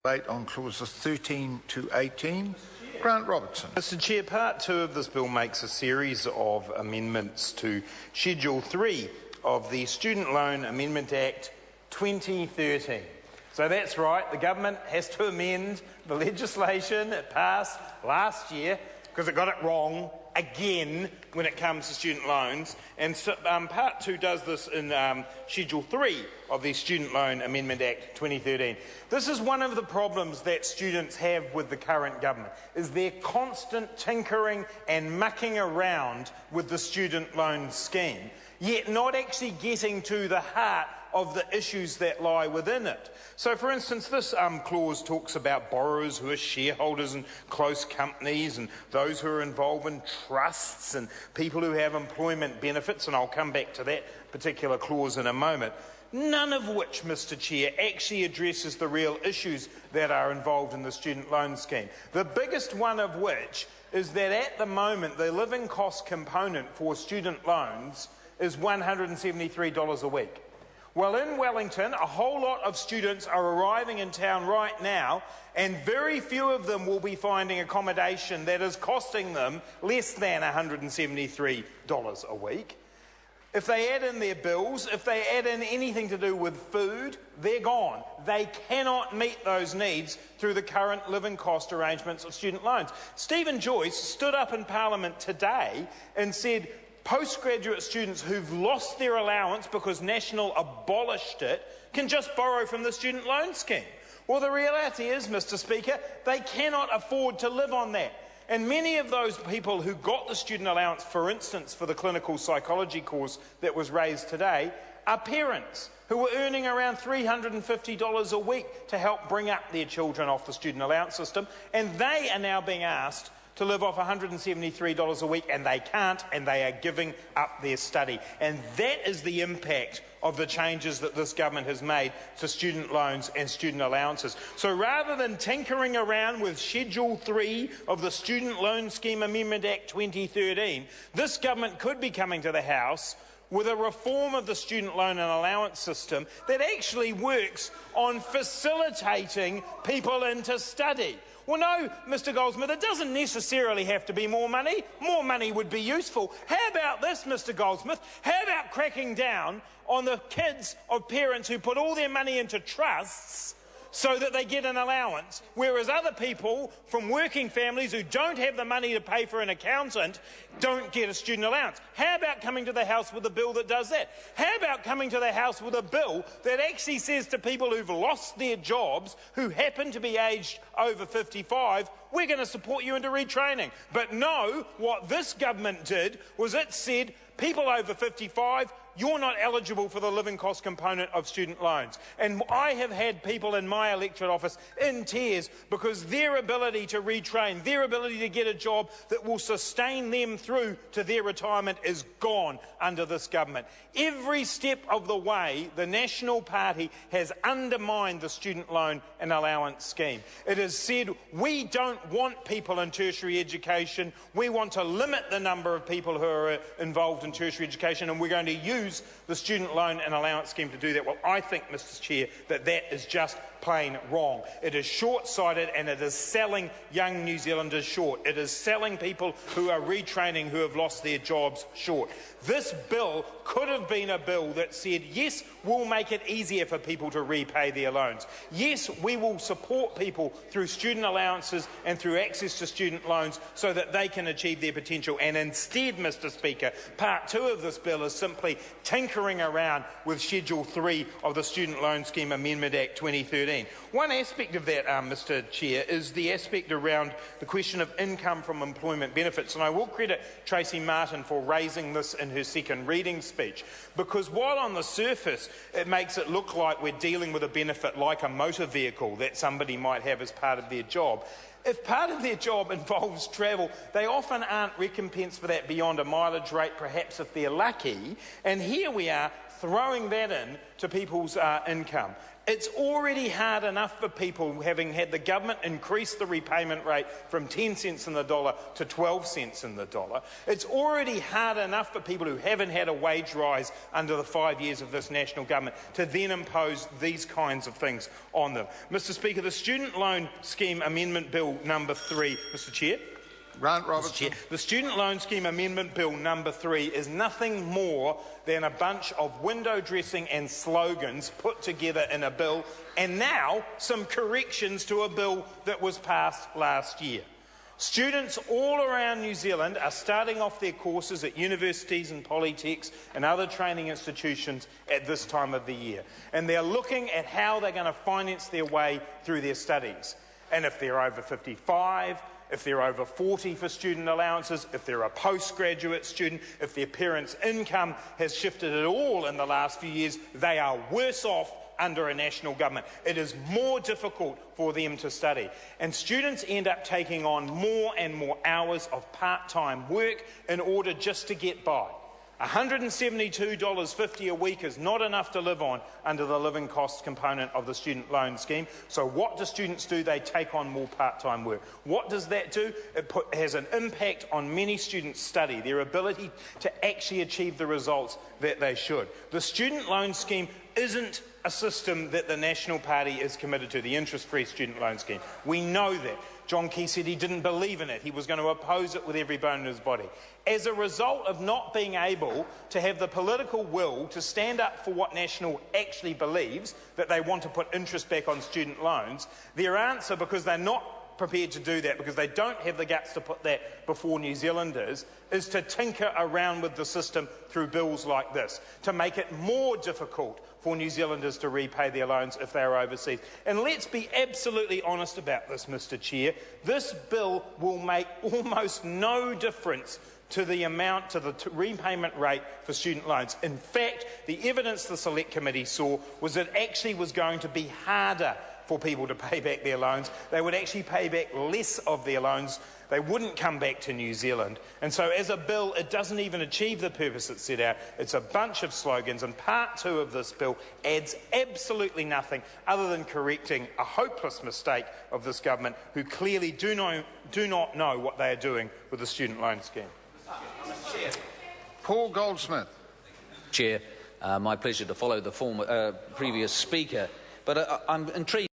Debate on clauses 13 to 18. Grant Robertson. Mr Chair, Part 2 of this bill makes a series of amendments to Schedule 3 of the Student Loan Amendment Act 2013. So that's right, the government has to amend the legislation it passed last year because it got it wrong again when it comes to student loans, and so, Part 2 does this in Schedule 3 of the Student Loan Amendment Act 2013. This is one of the problems that students have with the current government, is their constant tinkering and mucking around with the student loan scheme, yet not actually getting to the heart of the issues that lie within it. So, for instance, this clause talks about borrowers who are shareholders in close companies and those who are involved in trusts and people who have employment benefits, and I'll come back to that particular clause in a moment. None of which, Mr Chair, actually addresses the real issues that are involved in the student loan scheme. The biggest one of which is that at the moment the living cost component for student loans is $173 a week. Well, in Wellington, a whole lot of students are arriving in town right now, and very few of them will be finding accommodation that is costing them less than $173 a week. If they add in their bills, if they add in anything to do with food, they're gone. They cannot meet those needs through the current living cost arrangements of student loans. Stephen Joyce stood up in Parliament today and said postgraduate students who've lost their allowance because National abolished it can just borrow from the student loan scheme. Well, the reality is, Mr Speaker, they cannot afford to live on that. And many of those people who got the student allowance, for instance, for the clinical psychology course that was raised today, are parents who were earning around $350 a week to help bring up their children off the student allowance system, and they are now being asked to live off $173 a week, and they can't, and they are giving up their study. And that is the impact of the changes that this government has made to student loans and student allowances. So rather than tinkering around with Schedule 3 of the Student Loan Scheme Amendment Act 2013, this government could be coming to the House with a reform of the student loan and allowance system that actually works on facilitating people into study. Well, no, Mr Goldsmith, it doesn't necessarily have to be more money. More money would be useful. How about this, Mr Goldsmith? How about cracking down on the kids of parents who put all their money into trusts so that they get an allowance, whereas other people from working families who don't have the money to pay for an accountant don't get a student allowance? How about coming to the House with a bill that does that? How about coming to the House with a bill that actually says to people who've lost their jobs, who happen to be aged over 55, we're going to support you into retraining? But no, what this government did was it said, people over 55, you're not eligible for the living cost component of student loans. And I have had people in my electorate office in tears because their ability to retrain, their ability to get a job that will sustain them through to their retirement is gone under this government. Every step of the way, the National Party has undermined the student loan and allowance scheme. It has said, we don't want people in tertiary education, we want to limit the number of people who are involved in tertiary education, and we're going to use the student loan and allowance scheme to do that. Well, I think, Mr Chair, that that is just plain wrong. It is short-sighted, and it is selling young New Zealanders short. It is selling people who are retraining, who have lost their jobs, short. This bill could have been a bill that said, yes, we'll make it easier for people to repay their loans. Yes, we will support people through student allowances and through access to student loans so that they can achieve their potential. And instead, Mr Speaker, Part 2 of this bill is simply tinkering around with Schedule 3 of the Student Loan Scheme Amendment Act 2013. One aspect of that, Mr Chair, is the aspect around the question of income from employment benefits. And I will credit Tracy Martin for raising this in her second reading speech, because while on the surface it makes it look like we're dealing with a benefit like a motor vehicle that somebody might have as part of their job, if part of their job involves travel, they often aren't recompensed for that beyond a mileage rate, perhaps if they're lucky, and here we are throwing that in to people's income. It's already hard enough for people, having had the government increase the repayment rate from 10 cents in the dollar to 12 cents in the dollar. It's already hard enough for people who haven't had a wage rise under the 5 years of this national government to then impose these kinds of things on them. Mr Speaker, the Student Loan Scheme Amendment Bill number 3, Mr Chair. Grant Robertson. The Student Loan Scheme Amendment Bill number 3 is nothing more than a bunch of window dressing and slogans put together in a bill, and now some corrections to a bill that was passed last year. Students all around New Zealand are starting off their courses at universities and polytechs and other training institutions at this time of the year, and they're looking at how they're going to finance their way through their studies. And if they're over 55, if they're over 40 for student allowances, if they're a postgraduate student, if their parents' income has shifted at all in the last few years, they are worse off under a national government. It is more difficult for them to study. And students end up taking on more and more hours of part-time work in order just to get by. $172.50 a week is not enough to live on under the living costs component of the student loan scheme. So what do students do? They take on more part-time work. What does that do? It has an impact on many students' study, their ability to actually achieve the results that they should. The student loan scheme isn't a system that the National Party is committed to, the interest-free student loan scheme. We know that. John Key said he didn't believe in it. He was going to oppose it with every bone in his body. As a result of not being able to have the political will to stand up for what National actually believes, that they want to put interest back on student loans, their answer, because they're not prepared to do that, because they don't have the guts to put that before New Zealanders, is to tinker around with the system through bills like this, to make it more difficult for New Zealanders to repay their loans if they are overseas. And let's be absolutely honest about this, Mr Chair. This bill will make almost no difference to the amount, to the repayment rate for student loans. In fact, the evidence the Select Committee saw was that it actually was going to be harder for people to pay back their loans. They would actually pay back less of their loans. They wouldn't come back to New Zealand. And so as a bill, it doesn't even achieve the purpose it set out. It's a bunch of slogans, and part 2 of this bill adds absolutely nothing other than correcting a hopeless mistake of this government, who clearly do not know what they are doing with the student loan scheme. Paul Goldsmith. Chair, my pleasure to follow the previous speaker, but I'm intrigued.